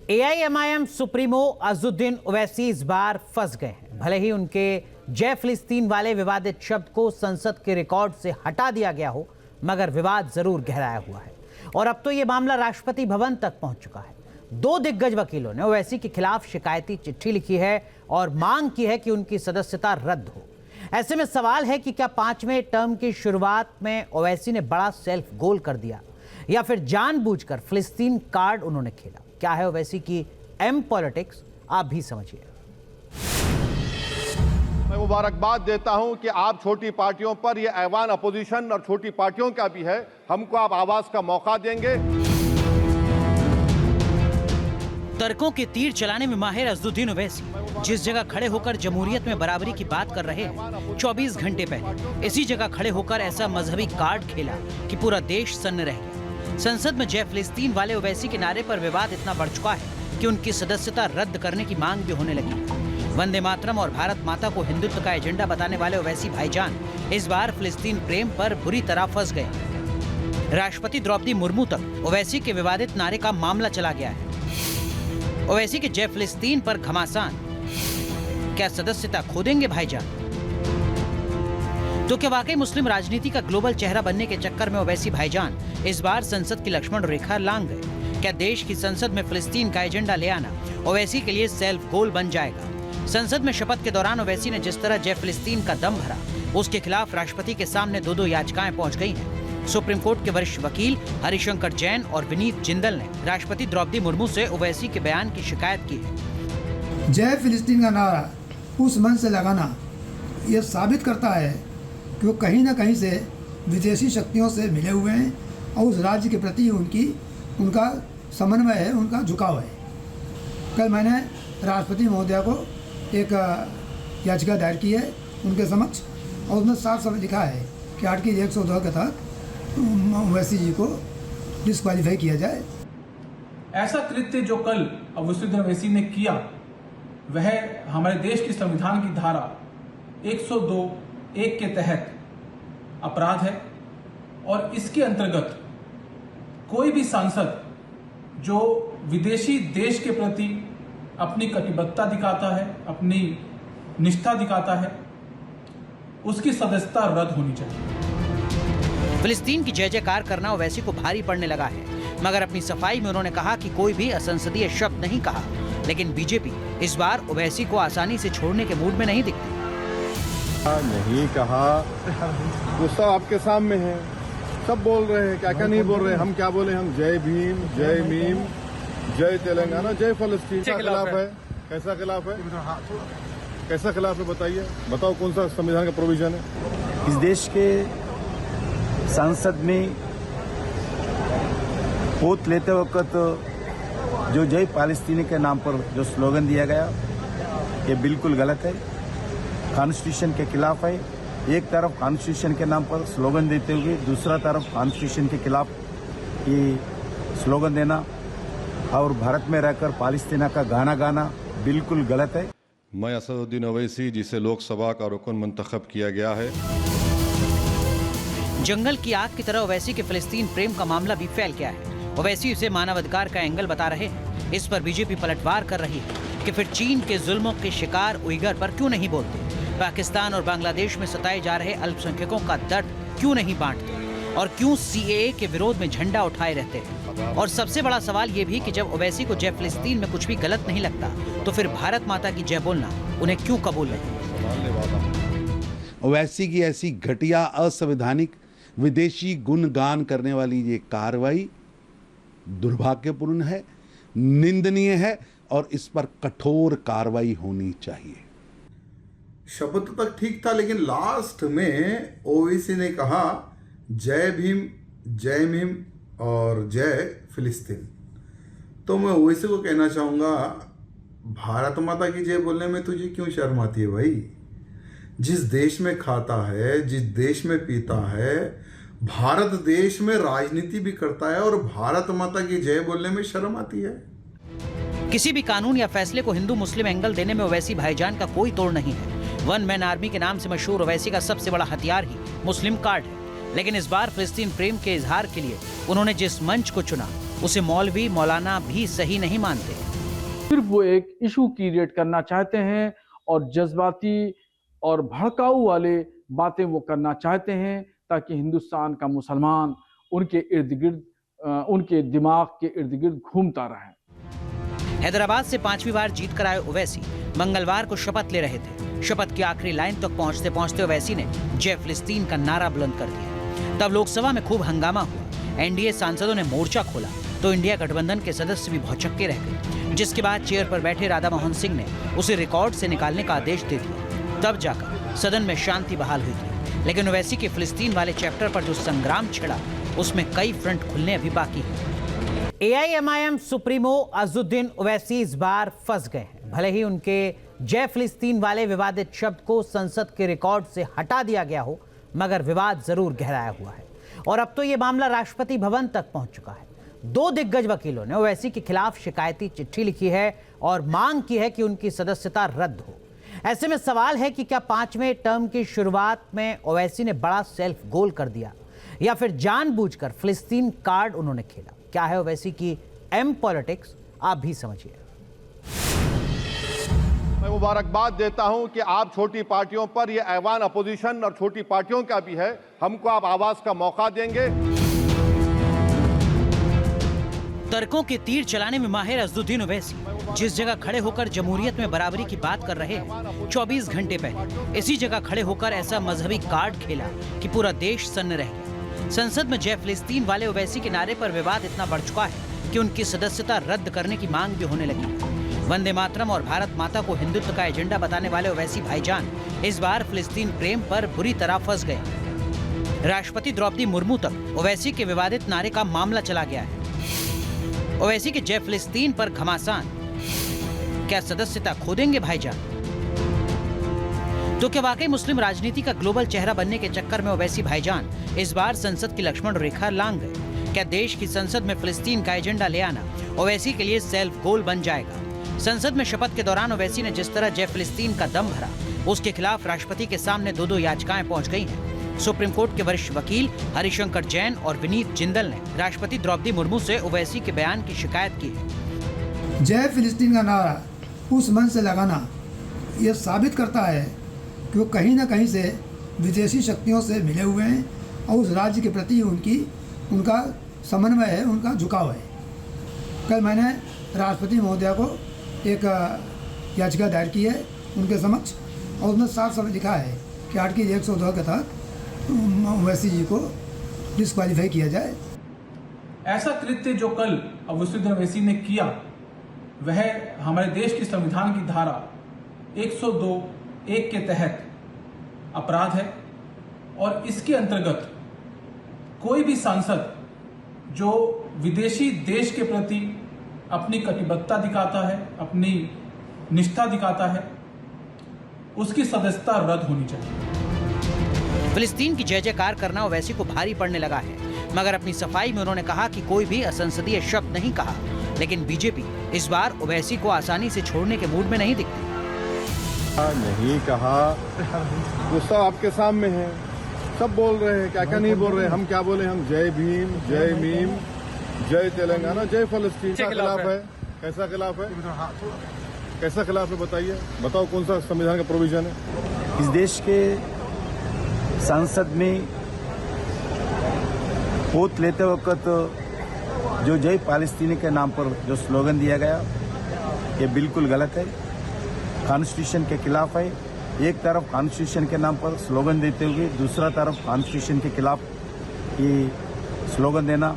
AIMIM supremo अज़ुद्दीन Owaisi इस बार फंस गए हैं। भले ही उनके जय फिलिस्तीन वाले विवादित शब्द को संसद के रिकॉर्ड से हटा दिया गया हो, मगर विवाद जरूर गहराया हुआ है और अब तो ये मामला राष्ट्रपति भवन तक पहुंच चुका है। 2 दिग्गज वकीलों ने ओवैसी के खिलाफ शिकायती चिट्ठी लिखी है और मांग की है कि उनकी सदस्यता रद्द हो। ऐसे में सवाल है कि क्या 5वें टर्म की शुरुआत में ओवैसी ने बड़ा सेल्फ गोल कर दिया या फिर जानबूझकर फिलिस्तीन कार्ड उन्होंने खेला। क्या है ओवैसी की एम पॉलिटिक्स, आप भी समझिए। मैं मुबारकबाद देता हूं कि आप छोटी पार्टियों पर, यह ऐवान अपोजिशन और छोटी पार्टियों का भी है, हमको आप आवाज का मौका देंगे। तर्कों के तीर चलाने में माहिर अज़ुद्दीन ओवैसी जिस जगह खड़े होकर जमहूरियत में बराबरी की बात कर रहे हैं, 24 घंटे पहले इसी जगह खड़े होकर ऐसा मजहबी कार्ड खेला कि पूरा देश सन्न रह गया। संसद में जय फिलिस्तीन वाले ओवैसी के नारे पर विवाद इतना बढ़ चुका है कि उनकी सदस्यता रद्द करने की मांग भी होने लगी है। वंदे मातरम और भारत माता को हिंदुत्व का एजेंडा बताने वाले ओवैसी भाईजान इस बार फिलिस्तीन प्रेम पर बुरी तरह फंस गए। राष्ट्रपति द्रौपदी मुर्मू तक ओवैसी के विवादित नारे का मामला चला गया है। ओवैसी के जय फिलिस्तीन पर घमासान, क्या सदस्यता खो देंगे भाईजान? तो क्या वाकई मुस्लिम राजनीति का ग्लोबल चेहरा बनने के चक्कर में ओवैसी भाईजान इस बार संसद की लक्ष्मण रेखा लांघ गए? क्या देश की संसद में फिलिस्तीन का एजेंडा ले आना ओवैसी के लिए सेल्फ गोल बन जाएगा? संसद में शपथ के दौरान ओवैसी ने जिस तरह जय फिलिस्तीन का दम भरा, उसके खिलाफ राष्ट्रपति के सामने 2 याचिकाएं पहुंच गई हैं। सुप्रीम कोर्ट के वरिष्ठ वकील हरिशंकर जैन और विनीत जिंदल ने राष्ट्रपति द्रौपदी मुर्मू से ओवैसी के बयान की शिकायत की है। जय फिलिस्तीन का नारा उस मंच से लगाना यह साबित करता है कि वो कहीं ना कहीं से विदेशी शक्तियों से मिले हुए हैं और उस राज्य के प्रति उनका समन्वय है, उनका झुकाव है। कल मैंने राष्ट्रपति महोदया को एक याचिका दायर की है उनके समक्ष और उसमें साफ साफ लिखा है कि आर्टिकल 102 के तहत ओवैसी जी को डिस्क्वालीफाई किया जाए। ऐसा कृत्य जो कल अज़ुद्दीन ओवैसी ने किया, वह हमारे देश की संविधान की धारा 102(1) के तहत अपराध है और इसके अंतर्गत कोई भी सांसद जो विदेशी देश के प्रति अपनी कटिबद्धता दिखाता है, अपनी निष्ठा दिखाता है, उसकी सदस्यता रद्द होनी चाहिए। फिलिस्तीन की जय जयकार करना ओवैसी को भारी पड़ने लगा है, मगर अपनी सफाई में उन्होंने कहा कि कोई भी असंसदीय शब्द नहीं कहा। लेकिन बीजेपी इस बार ओवैसी को आसानी से छोड़ने के मूड में नहीं दिखती। नहीं कहा, गुस्सा आपके सामने है, सब बोल रहे हैं, क्या क्या नहीं बोल रहे हैं। हम क्या बोले? हम जय भीम, जय मीम, जय तेलंगाना, जय फिलिस्तीन का खिलाफ है। कैसा खिलाफ है? कैसा खिलाफ है बताइए, बताओ कौन सा संविधान का प्रोविजन है? इस देश के संसद में वोट लेते वक्त जो जय फिलिस्तीन के नाम पर जो स्लोगन दिया गया, ये बिल्कुल गलत है, कॉन्स्टिट्यूशन के खिलाफ है। एक तरफ कॉन्स्टिट्यूशन के नाम पर स्लोगन देते हुए दूसरा तरफ कॉन्स्टिट्यूशन के खिलाफ ये स्लोगन देना और भारत में रहकर पालस्तीना का गाना गाना बिल्कुल गलत है। मैं असदुद्दीन ओवैसी, जिसे लोकसभा का रुकन मुंतखब किया गया है। जंगल की आग की तरह ओवैसी के फिलिस्तीन प्रेम का मामला भी फैल गया है। ओवैसी इसे मानवाधिकार का एंगल बता रहे हैं। इस पर बीजेपी पलटवार कर रही है कि फिर चीन के जुल्मों के शिकार उइगर पर क्यों नहीं बोलते, पाकिस्तान और बांग्लादेश में सताए जा रहे अल्पसंख्यकों का दर्द क्यों नहीं बांटते और क्यों CAA के विरोध में झंडा उठाए रहते हैं। और सबसे बड़ा सवाल ये भी कि जब ओवैसी को जय फिलिस्तीन में कुछ भी गलत नहीं लगता, तो फिर भारत माता की जय बोलना उन्हें क्यों कबूल नहीं? ओवैसी की ऐसी घटिया, असंवैधानिक, विदेशी गुणगान करने वाली ये कार्रवाई दुर्भाग्यपूर्ण है, निंदनीय है और इस पर कठोर कार्रवाई होनी चाहिए। शपथ तक ठीक था, लेकिन लास्ट में ओवैसी ने कहा जय भीम, जय मीम और जय फिलिस्तीन। तो मैं ओवैसी को कहना चाहूँगा, भारत माता की जय बोलने में तुझे क्यों शर्म आती है भाई? जिस देश में खाता है, जिस देश में पीता है, भारत देश में राजनीति भी करता है और भारत माता की जय बोलने में शर्म आती है? किसी भी कानून या फैसले को हिंदू मुस्लिम एंगल देने में ओवैसी भाईजान का कोई तोड़ नहीं है। 1 मैन आर्मी के नाम से मशहूर ओवैसी का सबसे बड़ा हथियार ही मुस्लिम कार्ड है। लेकिन इस बार फिलिस्तीन प्रेम के इजहार के लिए उन्होंने जिस मंच को चुना, उसे मौलवी मौलाना भी सही नहीं मानते। सिर्फ वो एक इशू क्रिएट करना चाहते हैं और जज्बाती और भड़काऊ वाले बातें वो करना चाहते हैं ताकि हिंदुस्तान का मुसलमान उनके इर्द गिर्द उनके दिमाग के इर्द गिर्द घूमता रहे। हैदराबाद से 5वीं बार जीत कर आए ओवैसी मंगलवार को शपथ ले रहे थे। शपथ की आखिरी लाइन तक पहुंचते पहुंचते ओवैसी ने जय फिलिस्तीन का नारा बुलंद कर दिया। तब लोकसभा में खूब हंगामा हुआ। एनडीए सांसदों ने मोर्चा खोला तो इंडिया गठबंधन के सदस्य भी भौचक्के रह गए, जिसके बाद चेयर पर बैठे राधा मोहन सिंह ने उसे रिकॉर्ड से निकालने का आदेश दे दिया। तब जाकर सदन में शांति बहाल हुई थी। लेकिन ओवैसी के फिलिस्तीन वाले चैप्टर पर जो संग्राम छिड़ा उसमें कई फ्रंट खुलने अभी बाकी है। एआईएमआईएम सुप्रीमो अज़ुद्दीन ओवैसी इस बार फंस गए हैं। भले ही उनके जय फिलिस्तीन वाले विवादित शब्द को संसद के रिकॉर्ड से हटा दिया गया हो, मगर विवाद जरूर गहराया हुआ है और अब तो ये मामला राष्ट्रपति भवन तक पहुंच चुका है। 2 दिग्गज वकीलों ने ओवैसी के खिलाफ शिकायती चिट्ठी लिखी है और मांग की है कि उनकी सदस्यता रद्द हो। ऐसे में सवाल है कि क्या 5वें टर्म की शुरुआत में ओवैसी ने बड़ा सेल्फ गोल कर दिया या फिर जानबूझकर फिलिस्तीन कार्ड उन्होंने खेला। क्या है ओवैसी की एम पॉलिटिक्स, आप भी समझिए। मैं मुबारकबाद देता हूं कि आप छोटी पार्टियों पर, यह ऐवान अपोजिशन और छोटी पार्टियों का भी है, हमको आप आवाज का मौका देंगे। तर्कों के तीर चलाने में माहिर अज़ुद्दीन ओवैसी जिस जगह खड़े होकर जमहूरियत में बराबरी की बात कर रहे हैं, 24 घंटे पहले इसी जगह खड़े होकर ऐसा मजहबी कार्ड खेला कि पूरा देश सन्न रह गया। संसद में जय फिलिस्तीन वाले ओवैसी के नारे पर विवाद इतना बढ़ चुका है कि उनकी सदस्यता रद्द करने की मांग भी होने लगी। वंदे मातरम और भारत माता को हिंदुत्व का एजेंडा बताने वाले ओवैसी भाईजान इस बार फिलिस्तीन प्रेम पर बुरी तरह फंस गए। राष्ट्रपति द्रौपदी मुर्मू तक ओवैसी के विवादित नारे का मामला चला गया है। ओवैसी के जय फिलिस्तीन पर घमासान, क्या सदस्यता खो देंगे भाईजान? तो क्या वाकई मुस्लिम राजनीति का ग्लोबल चेहरा बनने के चक्कर में ओवैसी भाईजान इस बार संसद की लक्ष्मण रेखा लांघ गए? क्या देश की संसद में फिलिस्तीन का एजेंडा ले आना ओवैसी के लिए सेल्फ गोल बन जाएगा? संसद में शपथ के दौरान ओवैसी ने जिस तरह जय फिलिस्तीन का दम भरा, उसके खिलाफ राष्ट्रपति के सामने 2 याचिकाएं पहुंच गई हैं। सुप्रीम कोर्ट के वरिष्ठ वकील हरिशंकर जैन और विनीत जिंदल ने राष्ट्रपति द्रौपदी मुर्मू से ओवैसी के बयान की शिकायत की है। जय फिलिस्तीन का नारा उस मंच से लगाना यह साबित करता है कि वो कहीं ना कहीं से विदेशी शक्तियों से मिले हुए हैं और उस राज्य के प्रति उनका समन्वय है, उनका झुकाव है। कल मैंने राष्ट्रपति महोदया को एक याचिका दायर की है उनके समक्ष और उसमें साफ साफ लिखा है कि आर्टिकल 102 के तहत ओवैसी जी को डिस्क्वालीफाई किया जाए। ऐसा कृत्य जो कल अज़ुद्दीन ओवैसी ने किया वह हमारे देश की संविधान की धारा 102(1) के तहत अपराध है और इसके अंतर्गत कोई भी सांसद जो विदेशी देश के प्रति अपनी कटिबद्धता दिखाता है, अपनी निष्ठा दिखाता है, उसकी सदस्यता रद्द होनी चाहिए। फिलिस्तीन की जय जयकार करना ओवैसी को भारी पड़ने लगा है, मगर अपनी सफाई में उन्होंने कहा कि कोई भी असंसदीय शब्द नहीं कहा। लेकिन बीजेपी इस बार ओवैसी को आसानी से छोड़ने के मूड में नहीं दिखती। नहीं कहा, गुस्सा आपके सामने है, सब बोल रहे हैं, क्या क्या नहीं बोल रहे, हम क्या बोले, हम जय भीम, जय मीम, जय तेलंगाना, जय फिलिस्तीन का खिलाफ है। कैसा खिलाफ है? कैसा खिलाफ है बताइए, बताओ कौन सा संविधान का प्रोविजन है? इस देश के संसद में वोट लेते वक्त जो जय फालस्तीनी के नाम पर जो स्लोगन दिया गया ये बिल्कुल गलत है, कॉन्स्टिट्यूशन के खिलाफ है। एक तरफ कॉन्स्टिट्यूशन के नाम पर स्लोगन देते हुए दूसरा तरफ कॉन्स्टिट्यूशन के खिलाफ ये स्लोगन देना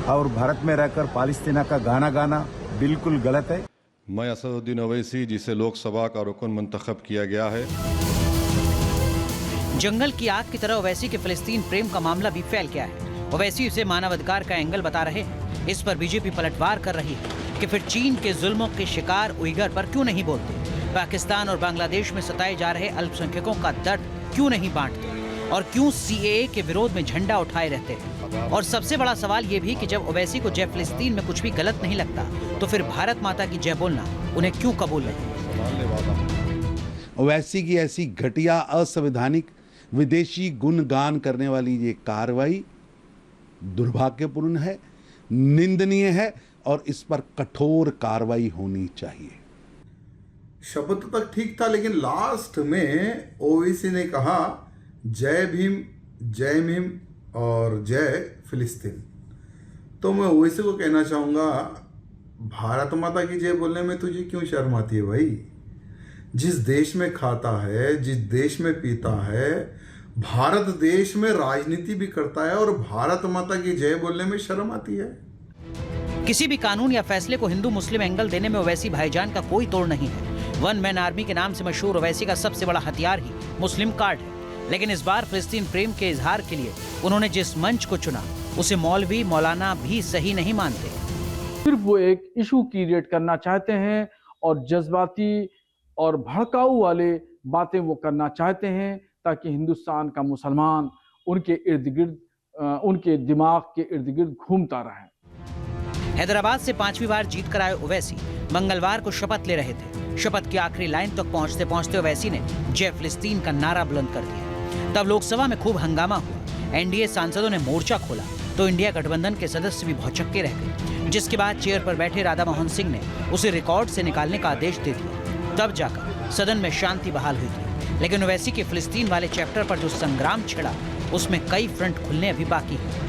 और भारत में रहकर फालस्तीना का गाना गाना बिल्कुल गलत है। मैं असदुद्दीन ओवैसी, जिसे लोकसभा का रुकन मंतखब किया गया है। जंगल की आग की तरह ओवैसी के फिलिस्तीन प्रेम का मामला भी फैल गया है। ओवैसी इसे मानवाधिकार का एंगल बता रहे हैं। इस पर बीजेपी पलटवार कर रही है कि फिर चीन के जुल्मों के शिकार उइगर पर क्यों नहीं बोलते, पाकिस्तान और बांग्लादेश में सताए जा रहे अल्पसंख्यकों का दर्द क्यों नहीं बांटते और क्यों सीएए के विरोध में झंडा उठाए रहते हैं। और सबसे बड़ा सवाल ये भी कि जब ओवैसी को जय फिलिस्तीन में कुछ भी गलत नहीं लगता तो फिर भारत माता की जय बोलना उन्हें क्यों कबूल नहीं। ओवैसी की ऐसी घटिया, असंवैधानिक, विदेशी गुणगान करने वाली ये कार्रवाई दुर्भाग्यपूर्ण है, निंदनीय है और इस पर कठोर कार्रवाई होनी चाहिए। शब्द तक ठीक था, लेकिन लास्ट में ओवैसी ने कहा जय भीम और जय फिलिस्तीन। तो मैं ओवैसी को कहना चाहूँगा, भारत माता की जय बोलने में तुझे क्यों शर्म आती है भाई? जिस देश में खाता है, जिस देश में पीता है, भारत देश में राजनीति भी करता है, और भारत माता की जय बोलने में शर्म आती है? किसी भी कानून या फैसले को हिंदू मुस्लिम एंगल देने में ओवैसी भाईजान का कोई तोड़ नहीं है। वन मैन आर्मी के नाम से मशहूर ओवैसी का सबसे बड़ा हथियार ही मुस्लिम कार्ड है। लेकिन इस बार फिलिस्तीन प्रेम के इजहार के लिए उन्होंने जिस मंच को चुना उसे मौलवी मौलाना भी सही नहीं मानते। सिर्फ वो एक इशू क्रिएट करना चाहते हैं और जज्बाती और भड़काऊ वाले बातें वो करना चाहते हैं ताकि हिंदुस्तान का मुसलमान उनके इर्द गिर्द, उनके दिमाग के इर्द गिर्द घूमता रहे। हैदराबाद से 5वीं बार जीत कर आए ओवैसी मंगलवार को शपथ ले रहे थे। शपथ की आखिरी लाइन तक पहुंचते पहुंचते ओवैसी ने जय फिलिस्तीन का नारा बुलंद कर दिया। तब लोकसभा में खूब हंगामा हुआ। एनडीए सांसदों ने मोर्चा खोला तो इंडिया गठबंधन के सदस्य भी भौचक्के रह गए, जिसके बाद चेयर पर बैठे राधा मोहन सिंह ने उसे रिकॉर्ड से निकालने का आदेश दे दिया। तब जाकर सदन में शांति बहाल हुई थी। लेकिन ओवैसी के फिलिस्तीन वाले चैप्टर पर जो संग्राम छिड़ा उसमें कई फ्रंट खुलने अभी बाकी है।